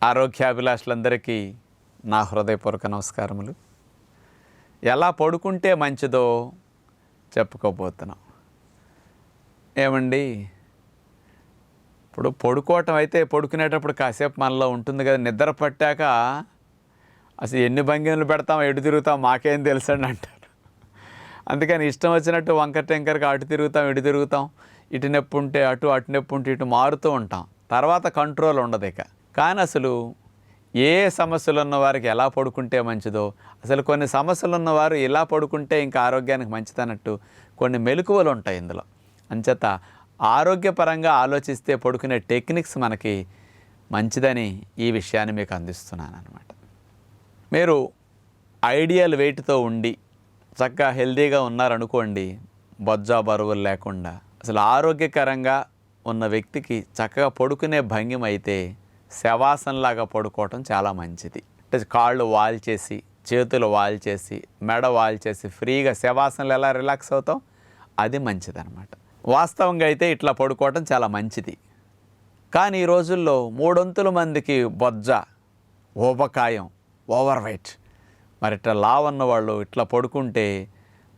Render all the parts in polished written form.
ఆరోగ్యాభిలాషులందరికీ నా హృదయపూర్వక నమస్కారములు. ఎలా పడుకుంటే మంచిదో చెప్పుకోబోతున్నాం. ఏమండి, ఇప్పుడు పడుకోవటం అయితే పడుకునేటప్పుడు కాసేపు మనలో ఉంటుంది కదా, నిద్ర పట్టాక అసలు ఎన్ని భంగిమలు పెడతాం, ఎటు తిరుగుతాం మాకేం తెలుసండి అంటారు. అందుకని ఇష్టం వచ్చినట్టు వంకర టెంకర్గా అటు తిరుగుతాం, ఇటు తిరుగుతాం, ఇటు నొప్పి ఉంటే అటు, అటు నొప్పి ఉంటే ఇటు మారుతూ ఉంటాం. తర్వాత కంట్రోల్ ఉండదు ఇక. కానీ అసలు ఏ సమస్యలు ఉన్నవారికి ఎలా పడుకుంటే మంచిదో, అసలు కొన్ని సమస్యలు ఉన్నవారు ఇలా పడుకుంటే ఇంకా ఆరోగ్యానికి మంచిదన్నట్టు కొన్ని మెలకువలు ఉంటాయి ఇందులో. అంచేత ఆరోగ్యపరంగా ఆలోచిస్తే పడుకునే టెక్నిక్స్ మనకి మంచిదని ఈ విషయాన్ని మీకు అందిస్తున్నాను అన్నమాట. మీరు ఐడియల్ వెయిట్తో ఉండి చక్కగా హెల్దీగా ఉన్నారనుకోండి, బొజ్జా బరువులు లేకుండా అసలు ఆరోగ్యకరంగా ఉన్న వ్యక్తికి చక్కగా పడుకునే భంగిమ అయితే శవాసనలాగా పడుకోవటం చాలా మంచిది. అంటే కాళ్ళు వాల్చేసి, చేతులు వాల్చేసి, మెడ వాల్చేసి ఫ్రీగా శవాసనలు ఎలా రిలాక్స్ అవుతాం, అది మంచిదన్నమాట. వాస్తవంగా అయితే ఇట్లా పడుకోవటం చాలా మంచిది. కానీ ఈ రోజుల్లో 3/4 మందికి బొజ్జ, ఊబకాయం, ఓవర్ వెయిట్. మరి ఇట్లా లావన్న వాళ్ళు ఇట్లా పడుకుంటే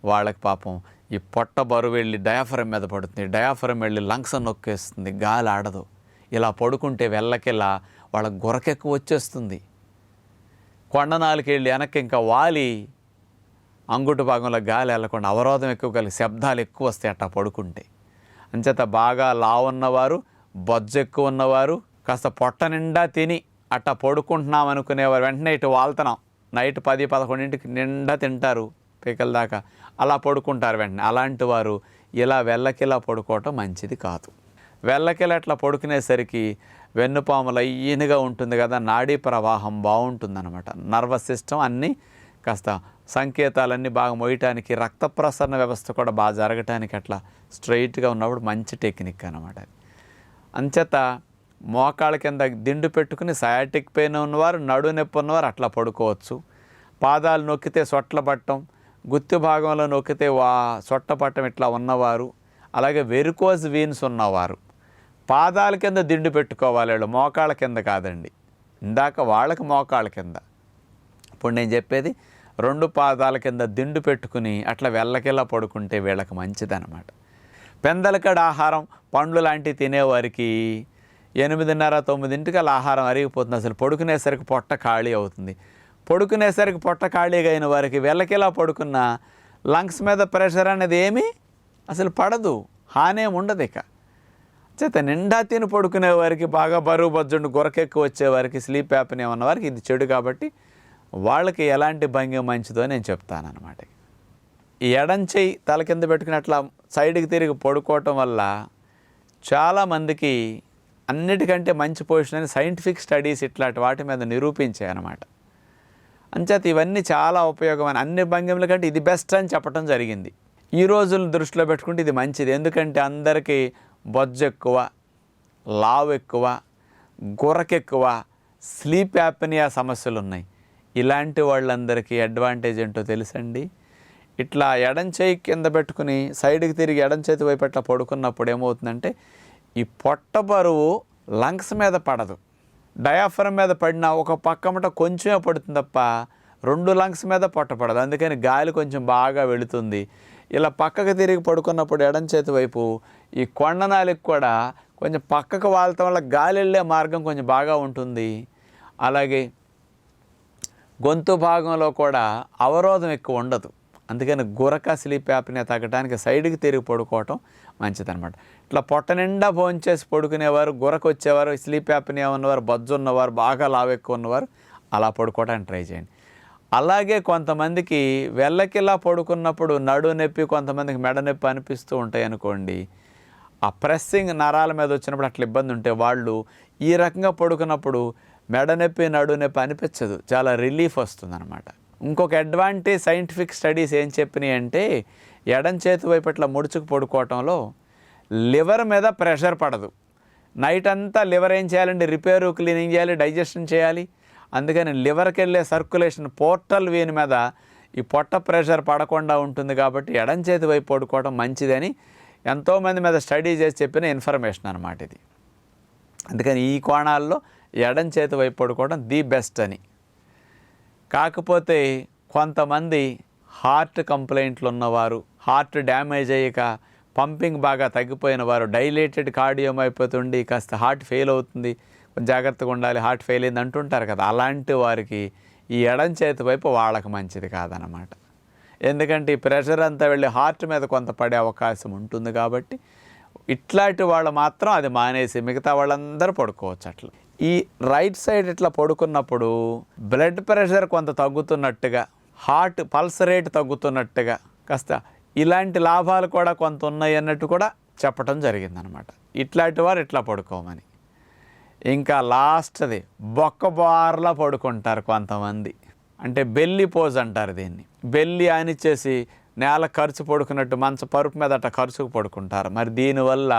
వాళ్ళకి పాపం ఈ పొట్ట బరువు వెళ్ళి డయాఫ్రమ్ మీద పడుతుంది, డయాఫ్రమ్ వెళ్ళి లంగ్స్ నొక్కేస్తుంది, గాలి ఆడదు. ఇలా పడుకుంటే వెళ్ళకెలా వాళ్ళ గురకెక్కువ వచ్చేస్తుంది. కొండనాలకి వెళ్ళి వెనక్కి ఇంకా వాలి అంగుటి భాగంలో గాలి వెళ్ళకుండా అవరోధం ఎక్కువ కలిగి శబ్దాలు ఎక్కువ వస్తాయి అట్లా పడుకుంటే. అంచేత బాగా లావున్నవారు, బొజ్జు ఎక్కువ ఉన్నవారు, కాస్త పొట్ట నిండా తిని అట్లా పడుకుంటున్నాం అనుకునేవారు వెంటనే ఇటు వాళ్తున్నాం, నైట్ 10-11 నిండా తింటారు పీకల దాకా, అలా పడుకుంటారు వెంటనే. అలాంటి వారు ఇలా వెళ్ళకిలా పడుకోవటం మంచిది కాదు. వెళ్ళకిలా అట్లా పడుకునేసరికి వెన్నుపాములు అయ్యినగా ఉంటుంది కదా, నాడీ ప్రవాహం బాగుంటుందన్నమాట. నర్వస్ సిస్టమ్ అన్నీ కాస్త సంకేతాలన్నీ బాగా మోయటానికి, రక్త ప్రసరణ వ్యవస్థ కూడా బాగా జరగటానికి అట్లా స్ట్రైట్గా ఉన్నప్పుడు మంచి టెక్నిక్ అన్నమాట. అంచేత మోకాళ్ళ కింద దిండు పెట్టుకుని సయాటిక్ పెయిన్ ఉన్నవారు, నడు నొప్పి ఉన్నవారు అట్లా పడుకోవచ్చు. పాదాలు నొక్కితే సొట్ల పట్టడం, గుత్తి భాగంలో నొక్కితే సొట్ట పట్టడం ఇట్లా ఉన్నవారు, అలాగే వెరికోజ్ వీన్స్ ఉన్నవారు పాదాల కింద దిండు పెట్టుకోవాలి. వాళ్ళు మోకాళ్ళ కింద కాదండి. ఇందాక వాళ్ళకి మోకాళ్ళ కింద, ఇప్పుడు నేను చెప్పేది 2 పాదాల కింద దిండు పెట్టుకుని అట్లా వెళ్ళకిలా పడుకుంటే వీళ్ళకి మంచిదన్నమాట. పెందలకడ ఆహారం, పండ్లు లాంటివి తినేవారికి 8:30-9 ఆహారం అరిగిపోతుంది. అసలు పడుకునేసరికి పొట్ట ఖాళీ అవుతుంది. పడుకునేసరికి పొట్ట ఖాళీగా అయిన వారికి వెళ్ళకిలా పడుకున్న లంగ్స్ మీద ప్రెషర్ అనేది ఏమీ అసలు పడదు, హానేం ఉండదు. ఇక చేత నిండా తిని పడుకునే వారికి, బాగా బరువు బొజ్జుండి గురకెక్కువ వచ్చేవారికి, స్లీప్ యాప్నియా ఉన్న వారికి ఇది చెడు. కాబట్టి వాళ్ళకి ఎలాంటి భంగిమ మంచిదో నేను చెప్తాను అనమాట. ఈ ఎడం చెయ్యి తల కింద పెట్టుకుని అట్లా సైడ్కి తిరిగి పడుకోవటం వల్ల చాలామందికి అన్నిటికంటే మంచి పొజిషన్ అని సైంటిఫిక్ స్టడీస్ ఇట్లాంటి వాటి మీద నిరూపించాయి అన్నమాట. అంచేత ఇవన్నీ చాలా ఉపయోగమైన, అన్ని భంగిమల కంటే ఇది బెస్ట్ అని చెప్పడం జరిగింది. ఈ రోజులను దృష్టిలో పెట్టుకుంటే ఇది మంచిది. ఎందుకంటే అందరికీ బొజ్జు ఎక్కువ, లావు ఎక్కువ, గురకెక్కువ, స్లీప్ యాప్నియా సమస్యలు ఉన్నాయి. ఇలాంటి వాళ్ళందరికీ అడ్వాంటేజ్ ఏంటో తెలుసండి. ఇట్లా ఎడం చేయి కింద పెట్టుకుని సైడ్కి తిరిగి ఎడం చేతి వైపు అట్లా పడుకున్నప్పుడు ఏమవుతుందంటే ఈ పొట్ట బరువు లంగ్స్ మీద పడదు, డయాఫ్రమ్ మీద పడినా ఒక పక్కమట కొంచెమే పడుతుంది తప్ప 2 లంగ్స్ మీద పొట్ట పడదు. అందుకని గాలి కొంచెం బాగా వెళుతుంది. ఇలా పక్కకు తిరిగి పడుకున్నప్పుడు ఎడం చేతి వైపు ఈ కొండనాలికి కూడా కొంచెం పక్కకు వాళ్తాం వల్ల గాలి వెళ్ళే మార్గం కొంచెం బాగా ఉంటుంది. అలాగే గొంతు భాగంలో కూడా అవరోధం ఎక్కువ ఉండదు. అందుకని గురక, స్లీప్ యాప్నియా తగ్గడానికి సైడ్కి తిరిగి పడుకోవటం మంచిదన్నమాట. ఇట్లా పొట్ట నిండా భోంచేసి పడుకునేవారు, గురకు వచ్చేవారు, స్లీప్ యాప్నియా ఉన్నవారు, బొజ్జు ఉన్నవారు, బాగా లావు ఎక్కువ ఉన్నవారు అలా పడుకోవడానికి ట్రై చేయండి. అలాగే కొంతమందికి వెళ్ళకిలా పడుకున్నప్పుడు నడు నొప్పి, కొంతమందికి మెడ నొప్పి అనిపిస్తూ ఉంటాయి అనుకోండి. ఆ ప్రెస్సింగ్ నరాల మీద వచ్చినప్పుడు అట్లా ఇబ్బంది ఉంటే వాళ్ళు ఈ రకంగా పడుకున్నప్పుడు మెడ నొప్పి, నడు నొప్పి అనిపించదు, చాలా రిలీఫ్ వస్తుందన్నమాట. ఇంకొక అడ్వాంటేజ్ సైంటిఫిక్ స్టడీస్ ఏం చెప్పినాయి అంటే ఎడం చేతి వైపు ఇట్లా ముడుచుకు పడుకోవటంలో లివర్ మీద ప్రెషర్ పడదు. నైట్ అంతా లివర్ ఏం చేయాలంటే రిపేరు, క్లీనింగ్ చేయాలి, డైజెషన్ చేయాలి. అందుకని లివర్కి వెళ్ళే సర్క్యులేషన్ పోర్టల్ వీన్ మీద ఈ పొట్ట ప్రెషర్ పడకుండా ఉంటుంది. కాబట్టి ఎడం చేతి వైపు పడుకోవడం మంచిదని ఎంతోమంది మీద స్టడీ చేసి చెప్పిన ఇన్ఫర్మేషన్ అన్నమాట ఇది. అందుకని ఈ కోణాల్లో ఎడం చేతి వైపు పడుకోవడం ది బెస్ట్ అని. కాకపోతే కొంతమంది హార్ట్ కంప్లైంట్లు ఉన్నవారు, హార్ట్ డ్యామేజ్ అయ్యాక పంపింగ్ బాగా తగ్గిపోయిన వారు, డైలేటెడ్ కార్డియోమైపోతుండి కాస్త హార్ట్ ఫెయిల్ అవుతుంది, కొంచెం జాగ్రత్తగా ఉండాలి, హార్ట్ ఫెయిల్ అయింది అంటుంటారు కదా, అలాంటి వారికి ఈ ఎడం చేతి వైపు వాళ్ళకి మంచిది కాదనమాట. ఎందుకంటే ఈ ప్రెషర్ అంతా వెళ్ళి హార్ట్ మీద కొంత పడే అవకాశం ఉంటుంది కాబట్టి ఇట్లాంటి వాళ్ళు మాత్రం అది మానేసి మిగతా వాళ్ళందరూ పడుకోవచ్చు అట్లా. ఈ రైట్ సైడ్ ఇట్లా పడుకున్నప్పుడు బ్లడ్ ప్రెషర్ కొంత తగ్గుతున్నట్టుగా, హార్ట్ పల్స్ రేట్ తగ్గుతున్నట్టుగా, కాస్త ఇలాంటి లాభాలు కూడా కొంత ఉన్నాయి అన్నట్టు కూడా చెప్పడం జరిగిందనమాట. ఇట్లాంటి వారు ఇట్లా పడుకోమని. ఇంకా లాస్ట్ది బొక్క బార్లా పడుకుంటారు కొంతమంది, అంటే బెల్లి పోజ్ అంటారు దీన్ని. బెల్లి ఆనిచ్చేసి నేల ఖర్చు పడుకున్నట్టు మంచ పరుపు మీద అట్లా ఖర్చుకు పడుకుంటారు. మరి దీనివల్ల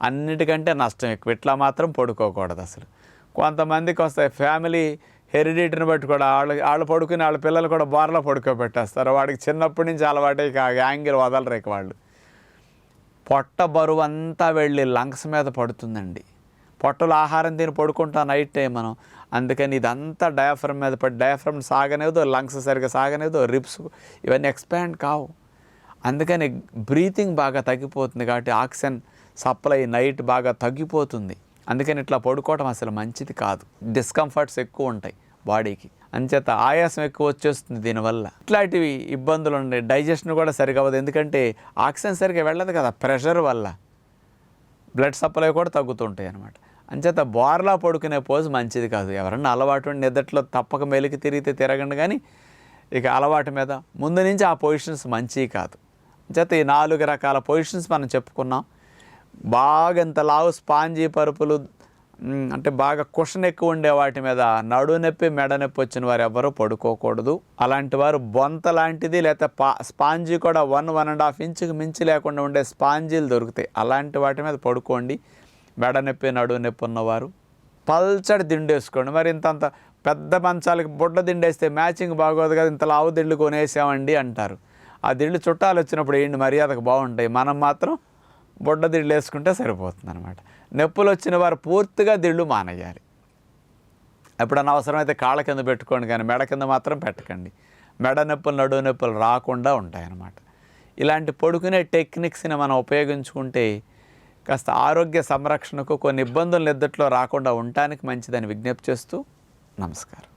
అన్నిటికంటే నష్టం ఎక్కువ. ఇట్లా మాత్రం పడుకోకూడదు అసలు. కొంతమందికి వస్తాయి ఫ్యామిలీ హెరిడిటీని బట్టి కూడా వాళ్ళు పడుకుని వాళ్ళ పిల్లలు కూడా బోర్లో పడుకోబెట్టేస్తారు. వాడికి చిన్నప్పటి నుంచి అలవాటు ఇక యాంగిల్ వదలరు ఇక వాళ్ళు. పొట్ట బరువు అంతా వెళ్ళి లంగ్స్ మీద పడుతుందండి. పొట్టలో ఆహారం తిని పడుకుంటాం నైట్ టైం మనం, అందుకని ఇదంతా డయాఫ్రమ్ మీద పడి డయాఫ్రమ్ సాగనేదో, లంగ్స్ సరిగ్గా సాగనేదో, రిప్స్ ఇవన్నీ ఎక్స్పాండ్ కావు. అందుకని బ్రీతింగ్ బాగా తగ్గిపోతుంది కాబట్టి ఆక్సిజన్ సప్లై నైట్ బాగా తగ్గిపోతుంది. అందుకని ఇట్లా పడుకోవడం అసలు మంచిది కాదు. డిస్కంఫర్ట్స్ ఎక్కువ ఉంటాయి బాడీకి, అంచేత ఆయాసం ఎక్కువ వచ్చేస్తుంది దీనివల్ల. ఇట్లాంటివి ఇబ్బందులు ఉన్నాయి. డైజెషన్ కూడా సరిగా అవ్వదు, ఎందుకంటే ఆక్సిజన్ సరిగ్గా వెళ్ళదు కదా, ప్రెషర్ వల్ల బ్లడ్ సప్లై కూడా తగ్గుతుంటాయి అన్నమాట. అంచేత బోర్లా పడుకునే పోజ్ మంచిది కాదు. ఎవరన్నా అలవాటు నిద్రలో తప్పక మెలికి తిరిగితే తిరగండి, కానీ ఇక అలవాటు మీద ముందు నుంచి ఆ పొజిషన్స్ మంచివి కాదు. అంచేత ఈ 4 రకాల పొజిషన్స్ మనం చెప్పుకున్నాం. బాగా ఇంత లావు స్పాంజీ పరుపులు, అంటే బాగా కుషన్ ఎక్కువ ఉండే వాటి మీద నడు నొప్పి మెడ నొప్పి వచ్చిన వారు ఎవరు పడుకోకూడదు. అలాంటి వారు బొంత లాంటిది లేదా స్పాంజీ కూడా 1-1.5 ఇంచుకి మించి లేకుండా ఉండే స్పాంజీలు దొరుకుతాయి, అలాంటి వాటి మీద పడుకోండి. మెడ నొప్పి నడు నొప్పి ఉన్నవారు పల్చడి దిండు వేసుకోండి. మరి ఇంతంత పెద్ద మంచాలకి బుడ్డ దిండు వేస్తే మ్యాచింగ్ బాగోదు కదా, ఇంత లావు దిండు కొనేసామండి అంటారు. ఆ దిండు చుట్టాలు వచ్చినప్పుడు ఏంటి మర్యాదకు బాగుంటాయి, మనం మాత్రం బుడ్డ దిళ్ళు వేసుకుంటే సరిపోతుంది అనమాట. నొప్పులు వచ్చిన వారు పూర్తిగా దిళ్ళు మానేయాలి. ఎప్పుడన్నా అవసరమైతే కాళ్ళ కింద పెట్టుకోండి, కానీ మెడ కింద మాత్రం పెట్టకండి. మెడ నొప్పులు నడువు నొప్పులు రాకుండా ఉంటాయన్నమాట. ఇలాంటి పడుకునే టెక్నిక్స్ని మనం ఉపయోగించుకుంటే కాస్త ఆరోగ్య సంరక్షణకు కొన్ని ఇబ్బందులు నిద్దట్లో రాకుండా ఉండటానికి మంచిదని విజ్ఞప్తి చేస్తూ నమస్కారం.